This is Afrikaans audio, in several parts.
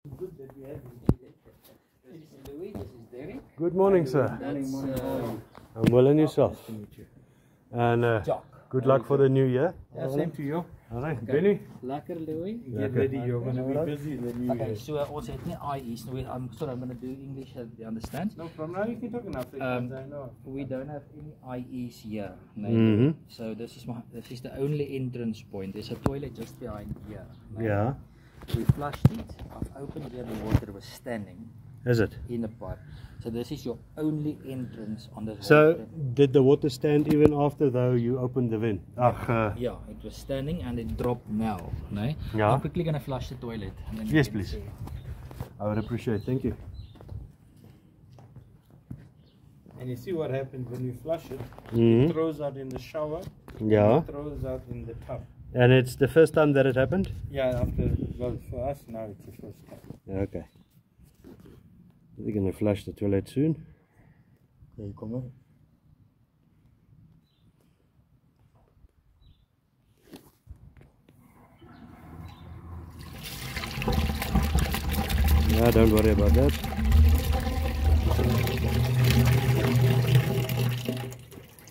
Good that we have this is Louis, this is Derek. Good morning, sir. Morning. I'm well, and yourself? Nice to meet you. And Jock. good luck for the new year. Yeah, same to you. All right, Benny. Lekker, Louis. Get ready, you're going to be busy in the new Okay, year. so also it's not IEs. No, I'm sorry, I'm going to do English. You understand? No, from now you can talk in Afrikaans, I know. We don't have any IEs here. No. Mhm. So this is the only entrance point. There's a toilet just behind here. No. Yeah. We flushed it. I've opened here. The water was standing Is it? in the pipe. So this is your only entrance on this. So, did the water stand even after though you opened the vent? Yeah, it was standing and it dropped now. No? Yeah. I'm quickly gonna flush the toilet. And then you Yes, can please. see. I would appreciate. Thank you. And you see what happens when you flush it, Mhm. it throws out in the shower, Yeah. it throws out in the tub. And it's the first time that it happened? Yeah, after, well, for us now it's the first time. Okay. We're going to flush the toilet soon. Okay, come on. Yeah, don't worry about that.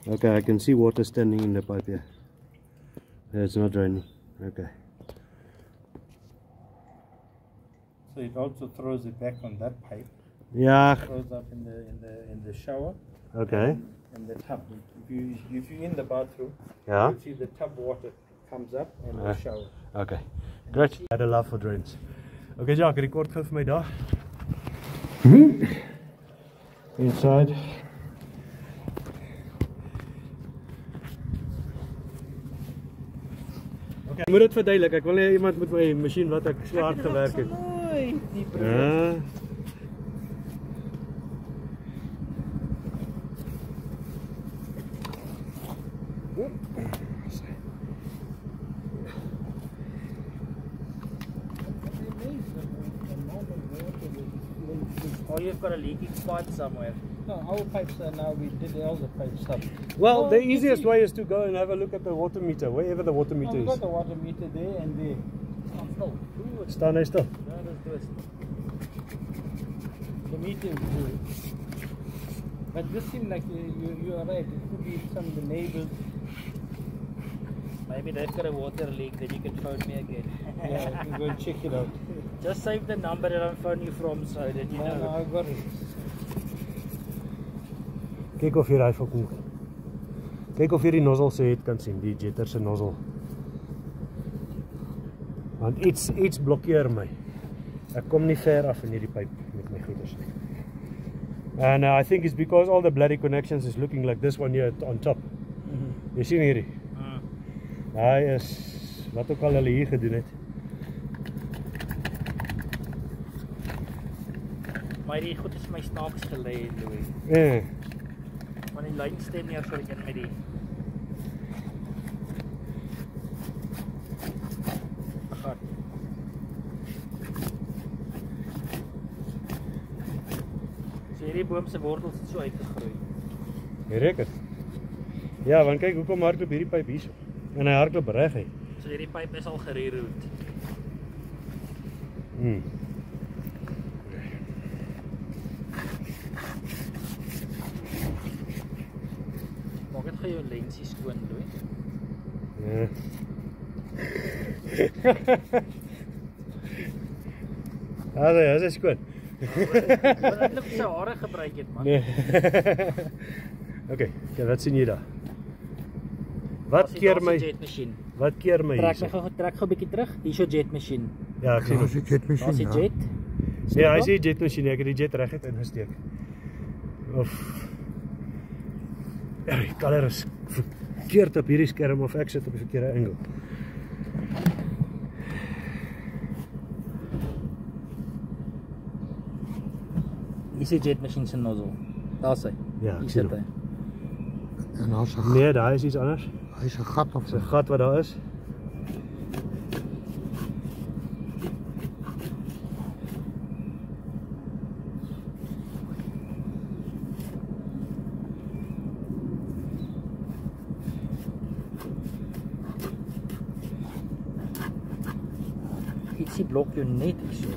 Okay, I can see water standing in the pipe here. It's not raining. Okay. So it also throws it back on that pipe. Yeah. Throws up in the shower. Okay. And the tub. If you're in the bathroom, Yeah. you see the tub water comes up and the shower. Okay. Great. I had a love for drains. Okay, Jack, record gou vir my daar. Inside. Okay, ek moet dit verduidelik. Ek wil hê iemand moet my masjien wat ek so hard gewerk het. Ja. Or you've got a leaking pipe somewhere. No, our pipes are now, we did all the pipes up. Well, the easiest way is to go and have a look at the water meter, wherever the water meter We've got is. the water meter there and there. Staan hy stil? Yeah, let's do it. The meter is good. But this seems like you are right. It could be some of the neighbors. Maybe they've got a water leak, then you can phone me again. Yeah, you can go and check it out. Just save the number that I'm phoning you from so that you No, know. I got it. Kyk of jy daai volkom. Kyk of jy die nozzle se het kan sien, die jetter se nozzle. Want iets blokkeer my. Ek kom nie ver af in hierdie pyp met my goeders nie. And I think it's because all the bloody connections is looking like this one here on top. Jy sien hierdie. Hy is wat ook al hulle hier gedoen het. Maar die goed is my snaaks gelê, Louis. Want die lyn stem nie so in met die gat. So hierdie boom se wortels het so uitgegroei. Jy reken? Ja, want kyk hoekom hardloop hierdie pyp hierso. En hy hardloop reg hy. So hierdie pyp is al gereroute. Maak dit gou jou lensie skoon, Louis. Ja. Dit is skoon. Maar ek het sy hare gebruik het, man. Nee. Okay, wat sien jy daar? Wat keer my jetmasjien? Wat keer my Trek hier? my gou 'n bietjie terug. Hier is jou jetmasjien. Ja, ek sien die jetmasjien. Daar's die jet. Ja, hy sê jetmasjien, ek het die jet reguit ingesteek. Of ja, die color is verkeerd op hierdie skerm of ek sit op die verkeerde angle. Hier is die jetmasjien se nozzle. Daar's hy. Ja, ek Hier sien sit hy. En daar's 'n Nee, daar is iets anders. hy's 'n gat of Dis 'n gat wat daar is. ietsie blok jou net hierso.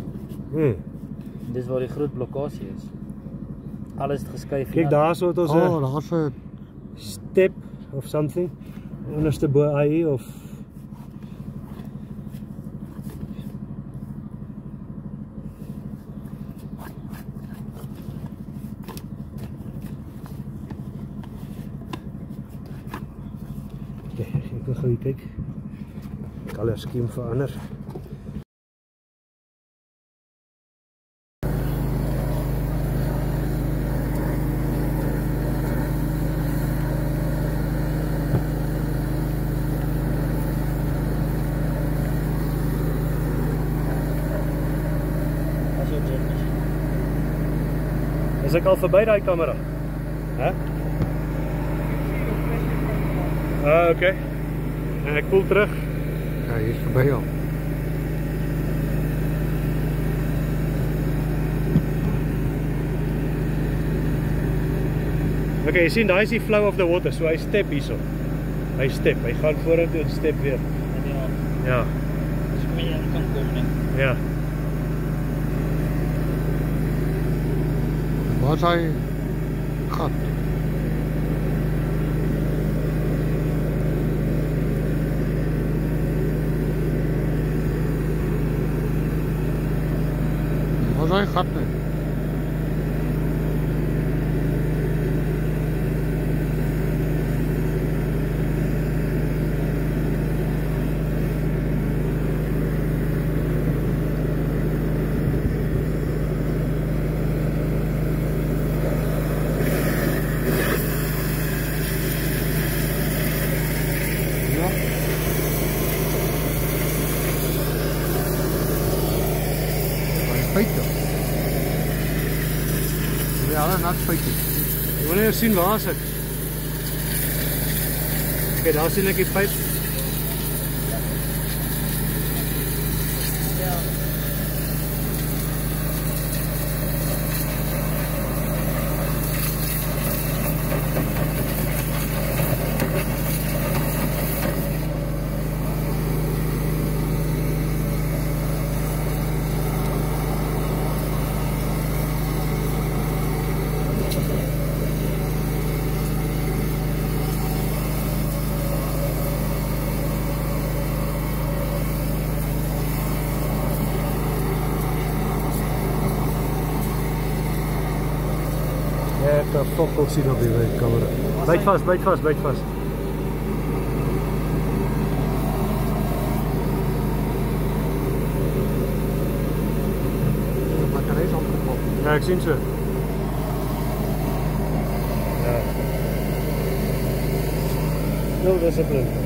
Dis waar die groot blokkade is. Alles het geskuif. Kyk, daar so het ons 'n daar's 'n step of something. Onderste bo AI of ek wil gou kyk. Color scheme verander. Is ek al verby daai kamera? Hè? Okay. En ek voel terug. Ja, hier is voorbij al. Okay, jy sien, daar is die flow of the water, so hy step hierso. Hy step, hy gaan vorentoe en step weer. Ja. Dus kom je kan komen. Ja. Waar is hy gat? Waar is hy gat nie? Feite. Ja, net feite. Jy wil net sien waar is ek? Okay, daar sien ek die pyp. Ek kan fokol sien op die kamera. Byt vas, byt vas, byt vas. Die battery is opgepop. Ja, ek sien so. Ja. No discipline.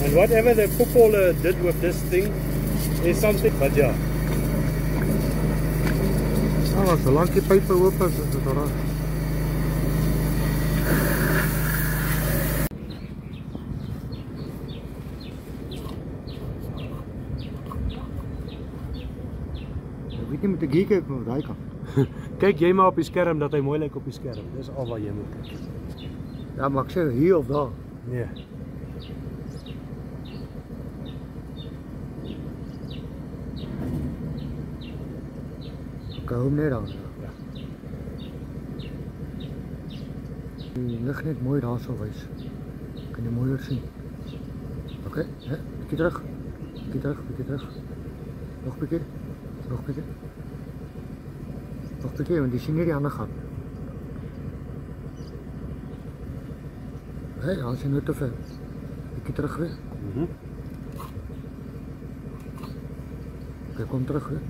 And whatever the footballer did with this thing is something, but yeah. Nou, solank die pype oop is dit reg. Ek weet nie met die kyk op daai kant. Kyk jy maar op die skerm dat hy mooi lyk op die skerm. Dis al wat jy moet kyk. Ja, maar ek sê hier of daar. Nee. Ek hou hom net aan. Ja. Die lig net mooi daar sou wys. Kan jy mooier sien. Okay, hè, bietjie terug. Bietjie terug, bietjie terug. Nog bietjie. Nog bietjie. Nog bietjie, want jy sien nie die ander gat. Hey, als je nu te ver. Bietjie terug weer. Oké, kom terug weer.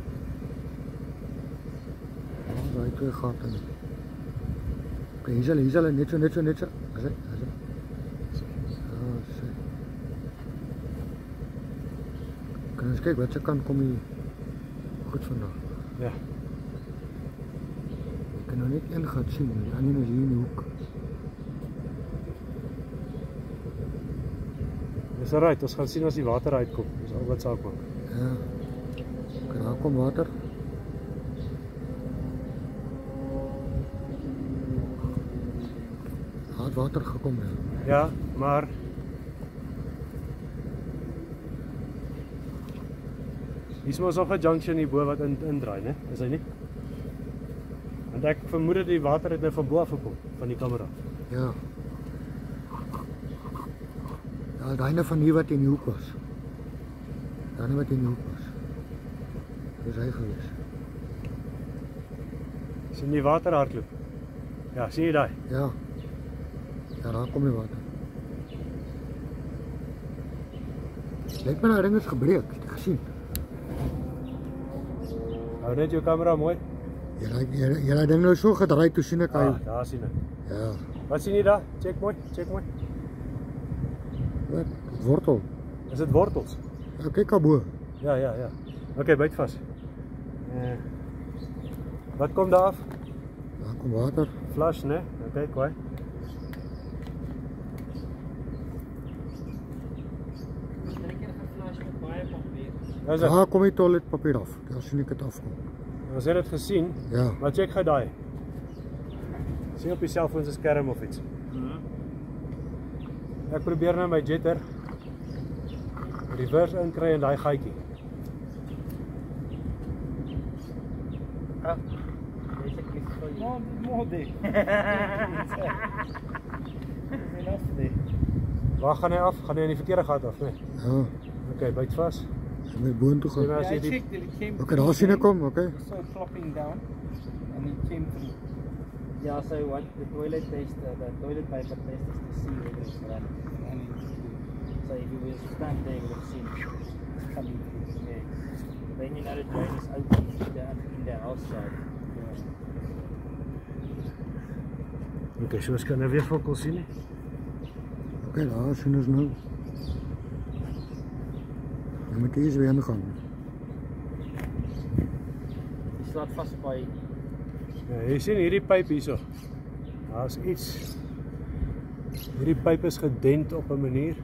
Daai twee gate. Okay, hier is hulle net so. As hy. Kan ons kyk wat se kant kom hier goed vandag. Ja. Ek kan nou net een gat sien, die ander is hier in die hoek. Dis alright, ons gaan sien as die water uitkom. Dis al wat saak maak. Ja. Okay, daar kom water. Daar het water gekom, ja. Ja, maar hier is mos nog 'n junction hierbo wat indraai, né? Is hy nie? Want ek vermoed dat die water het nou van bo af gekom van die kamera. Ja. Ja, daai van hier wat in die hoek was. Daai wat in die hoek was. Dis hy gewees. Sien die water hardloop? Ja, sien jy daai? Ja. Ja, daar kom die water. Lyk my nou ding is gebreek, het ek gesien. Hou net jou kamera mooi. Jy ding nou so gedraai toe sien ek hy. Ah, daar sien ek. Ja. Wat sien jy daar? Check mooi, check mooi. Wat? Wortel. Is dit wortels? Ja, kyk daarbo. Ja, ja, ja. Okay, byt vas. Wat kom daar af? Daar kom water. Flush, né? Okay, kwaai. Daar kom die toiletpapier af. Daar sien ek dit afkom. Ons het dit gesien. Ja. Maar check gou daai. Sien op die selfoon se skerm of iets. Ek probeer nou my jetter reverse inkry in daai gaatjie. Waar gaan hy af? Gaan hy in die verkeerde gat af, nee? Ja. Okay, byt vas. Hy moet boontoe gaan. Yeah, I checked it. It came. Okay, daar sien ek hom, okay. So flopping down, and it came through. Yeah, so what the toilet test, the toilet paper test is to see whether it's running. So if you will stand there, you will see it's coming through. Yeah. Then you know the drain is open in the outside. Okay, so ons kan nou weer fokol sien nie. Okay, daar sien ons nou. Jy moet eers weer ingaan. Die slaat vas by. Ja, jy sien hierdie pyp hierso. Daar's iets. Hierdie pyp is gedent op 'n manier.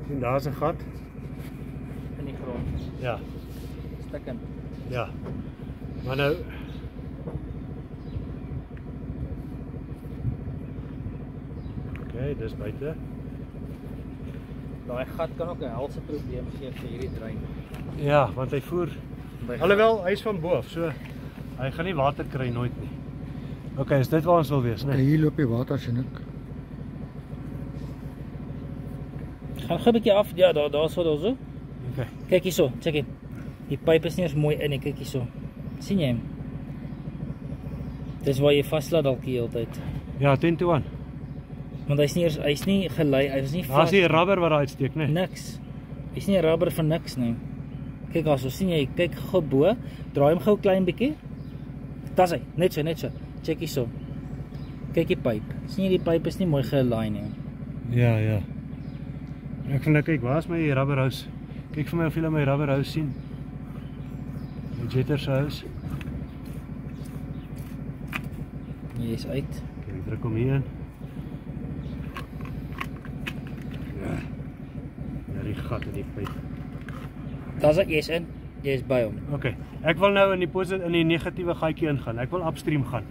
Sien daar's 'n gat In die grond. Ja. Stikkend. Ja. Maar nou okay, dis buite. Daai gat kan ook 'n helse probleem gee vir hierdie drain. Ja, want hy voer. Alhoewel hy's van bo af, so hy gaan nie water kry nooit nie. Okay, is dit waar ons wil wees, né? Okay, hier loop die water sien ek. Gaan gou 'n bietjie af. Ja, daar so. Okay. Kyk hierso, check it. Die pyp is nie eens mooi in nie, kyk hierso. Sien jy hom? Dis waar jy vaslaat dalk die hele tyd. Ja, 10 to 1. Want hy's nie gelei, hy's nie vas. Daar's die rubber wat daar uitsteek, né? Niks. Hy's nie 'n rubber vir niks nie. Kyk daarso, sien jy, kyk gou bo, draai hom gou klein bietjie. Dis hy, net so. Check hierso. Kyk die pyp. Sien jy die pyp is nie mooi gelei nie. Ja, ja. Ek wil nou kyk, waar is my rubber hose? Kyk vir my of jy my rubber hose sien. Die jetter se hose. Hier is uit. Kyk, druk hom hier in. Ja. Ja, die gat in die pyp. Daar's ek jy's in. Jy's by hom. Okay. Ek wil nou in die negatiewe gaatjie ingaan. Ek wil upstream gaan.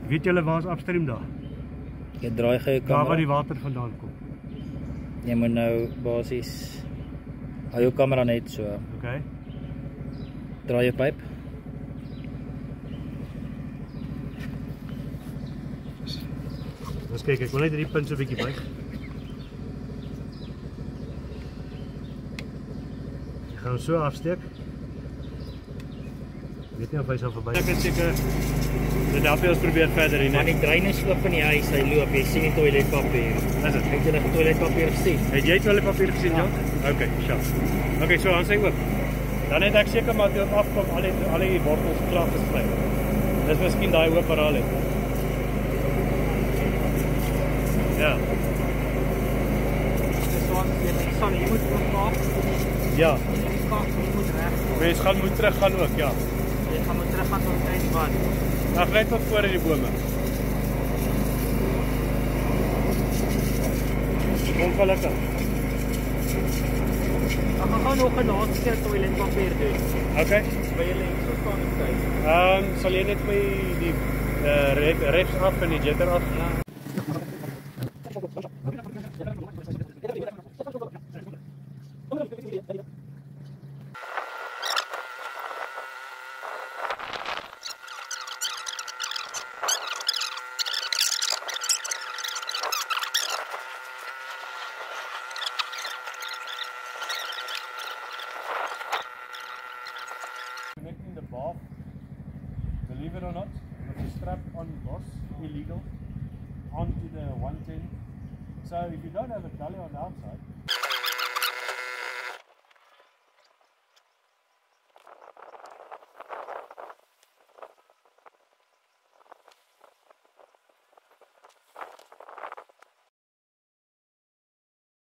Weet julle waar is upstream daar? Jy draai gou jou Daar waar kamera. die water vandaan kom. Jy moet nou basies hou jou kamera net so. Okay. Draai jou pyp. Ons kyk, ek wil net hierdie punt so 'n bietjie buig. Jy gaan hom so afsteek. Ek weet nie of hy sal verby. Ek het seker dit help jy ons probeer verder hier, Maar né? die drain is oop in die huis, hy loop. Jy sien die toiletpapier. Is dit? Het jy die toiletpapier gesien? Het jy toiletpapier gesien, ja? Okay, sjoe. Okay, so aan sy oop. Dan het ek seker maar toe afkom al die wortels klaar gesluit. Dis miskien daai oop verhaal het. Ja. Dis wat jy moet oopmaak. Ja. Die kant moet reg. Mens moet terug gaan ook, ja. Jy gaan moet terug gaan tot die wat. Ag net tot voor in die bome. Ongelukkig. Ek gaan nog 'n laaste keer toiletpapier doen. Okay. By julle hier so staan die tyd. Sal jy net my die refs af en die jetter af? Connecting the bath, believe it or not, with the strap on boss, illegal, onto the 110. So if you don't have a gully on the outside,